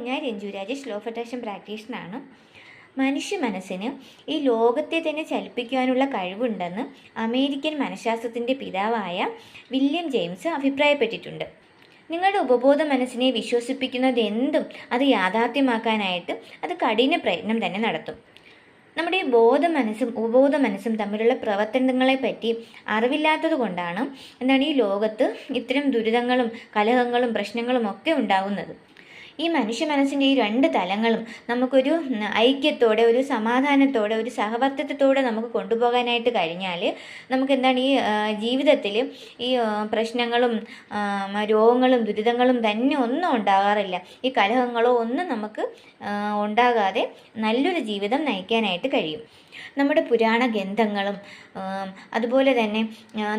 ഞാൻ Ranju Rajesh, law of attraction പ്രാക്ടീഷണറാണ്. മനുഷ്യ മനസ്സിന് ഈ ലോകത്തെ തന്നെ ചലിപ്പിക്കുവാനുള്ള കഴിവുണ്ടെന്ന് അമേരിക്കൻ മനഃശാസ്ത്രത്തിൻ്റെ പിതാവായ വില്യം ജെയിംസ് അഭിപ്രായപ്പെട്ടിട്ടുണ്ട്. നിങ്ങളുടെ ഉപബോധ മനസ്സിനെ വിശ്വസിപ്പിക്കുന്നത് എന്തും അത് യാഥാർത്ഥ്യമാക്കാനായിട്ട് അത് കഠിന പ്രയത്നം തന്നെ നടത്തും. നമ്മുടെ ബോധ മനസ്സും ഉപബോധ മനസ്സും തമ്മിലുള്ള പ്രവർത്തനങ്ങളെപ്പറ്റി അറിവില്ലാത്തത് കൊണ്ടാണ് ഈ ലോകത്ത് ഇത്തരം ദുരിതങ്ങളും കലഹങ്ങളും പ്രശ്നങ്ങളും ഒക്കെ ഉണ്ടാകുന്നത്. ഈ മനുഷ്യ മനസ്സിൻ്റെ ഈ രണ്ട് തലങ്ങളും നമുക്കൊരു ഐക്യത്തോടെ, ഒരു സമാധാനത്തോടെ, ഒരു സഹവർത്തിത്വത്തോടെ നമുക്ക് കൊണ്ടുപോകാനായിട്ട് കഴിഞ്ഞാൽ നമുക്ക് ഈ ജീവിതത്തിൽ ഈ പ്രശ്നങ്ങളും രോഗങ്ങളും ദുരിതങ്ങളും തന്നെ ഒന്നും ഉണ്ടാകാറില്ല. ഈ കലഹങ്ങളോ ഒന്നും നമുക്ക് ഉണ്ടാകാതെ നല്ലൊരു ജീവിതം നയിക്കാനായിട്ട് കഴിയും. നമ്മുടെ പുരാണ ഗ്രന്ഥങ്ങളും അതുപോലെ തന്നെ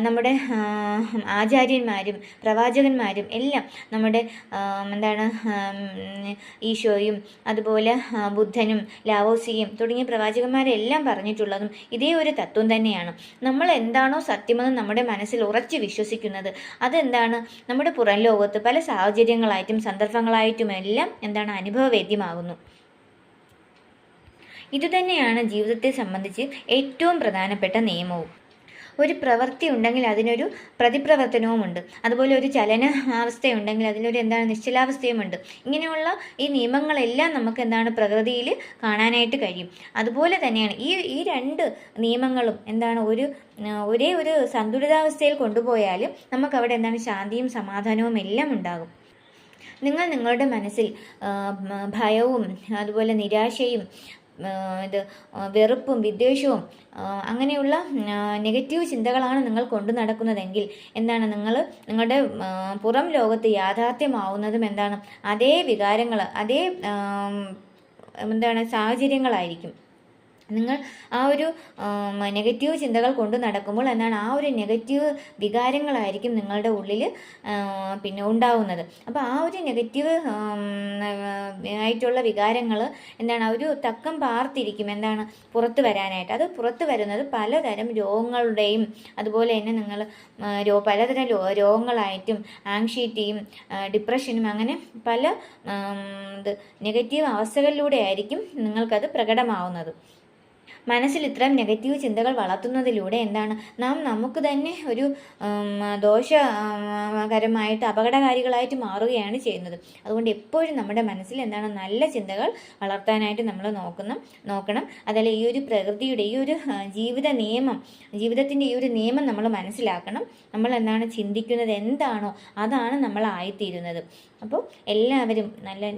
നമ്മുടെ ആചാര്യന്മാരും പ്രവാചകന്മാരും എല്ലാം നമ്മുടെ ഈശോയും അതുപോലെ ബുദ്ധനും ലാവോസിയും തുടങ്ങിയ പ്രവാചകന്മാരെല്ലാം പറഞ്ഞിട്ടുള്ളതും ഇതേ ഒരു തത്വം തന്നെയാണ്. നമ്മൾ എന്താണോ സത്യമെന്ന് നമ്മുടെ മനസ്സിൽ ഉറച്ച് വിശ്വസിക്കുന്നത് അതെന്താണ് നമ്മുടെ പുറം ലോകത്ത് പല സാഹചര്യങ്ങളായിട്ടും സന്ദർഭങ്ങളായിട്ടുമെല്ലാം അനുഭവവേദ്യമാകുന്നു. ഇതുതന്നെയാണ് ജീവിതത്തെ സംബന്ധിച്ച് ഏറ്റവും പ്രധാനപ്പെട്ട നിയമവും. ഒരു പ്രവൃത്തി ഉണ്ടെങ്കിൽ അതിനൊരു പ്രതിപ്രവർത്തനവുമുണ്ട്. അതുപോലെ ഒരു ചലന അവസ്ഥയുണ്ടെങ്കിൽ അതിലൊരു നിശ്ചലാവസ്ഥയുമുണ്ട്. ഇങ്ങനെയുള്ള ഈ നിയമങ്ങളെല്ലാം നമുക്ക് പ്രകൃതിയിൽ കാണാനായിട്ട് കഴിയും. അതുപോലെ തന്നെയാണ് ഈ രണ്ട് നിയമങ്ങളും ഒരേ ഒരു സന്തുലിതാവസ്ഥയിൽ കൊണ്ടുപോയാൽ നമുക്കവിടെ ശാന്തിയും സമാധാനവും എല്ലാം ഉണ്ടാകും. നിങ്ങളുടെ മനസ്സിൽ ഭയവും അതുപോലെ നിരാശയും വെറുപ്പും വിദ്വേഷവും അങ്ങനെയുള്ള നെഗറ്റീവ് ചിന്തകളാണ് നിങ്ങൾ കൊണ്ടു നടക്കുന്നതെങ്കിൽ നിങ്ങളുടെ പുറം ലോകത്ത് യാഥാർത്ഥ്യമാവുന്നതും അതേ വികാരങ്ങൾ, അതേ സാഹചര്യങ്ങളായിരിക്കും. നിങ്ങൾ ആ ഒരു നെഗറ്റീവ് ചിന്തകൾ കൊണ്ട് നടക്കുമ്പോൾ ആ ഒരു നെഗറ്റീവ് വികാരങ്ങളായിരിക്കും നിങ്ങളുടെ ഉള്ളിൽ ഉണ്ടാവുന്നത്. അപ്പോൾ ആ ഒരു നെഗറ്റീവ് ആയിട്ടുള്ള വികാരങ്ങൾ ആ ഒരു തക്കം പാർത്തിരിക്കും പുറത്ത് വരാനായിട്ട്. അത് പുറത്ത് വരുന്നത് പലതരം രോഗങ്ങളുടെയും അതുപോലെ തന്നെ പലതരം രോഗങ്ങളായിട്ടും ആങ്ഷൈറ്റിയും ഡിപ്രഷനും അങ്ങനെ പല നെഗറ്റീവ് അവസ്ഥകളിലൂടെ ആയിരിക്കും നിങ്ങൾക്കത് പ്രകടമാവുന്നത്. മനസ്സിൽ ഇത്തരം നെഗറ്റീവ് ചിന്തകൾ വളർത്തുന്നതിലൂടെ നാം നമുക്ക് തന്നെ ഒരു ദോഷകരമായിട്ട് അപകടകാരികളായിട്ട് മാറുകയാണ് ചെയ്യുന്നത്. അതുകൊണ്ട് എപ്പോഴും നമ്മുടെ മനസ്സിൽ നല്ല ചിന്തകൾ വളർത്താനായിട്ട് നമ്മൾ നോക്കണം. അതല്ല ഈ ഒരു പ്രകൃതിയുടെ ഈ ഒരു ജീവിതത്തിൻ്റെ ഈ ഒരു നിയമം നമ്മൾ മനസ്സിലാക്കണം. നമ്മൾ ചിന്തിക്കുന്നത് എന്താണോ അതാണ് നമ്മൾ ആയിത്തീരുന്നത്. അപ്പോൾ എല്ലാവരും നല്ല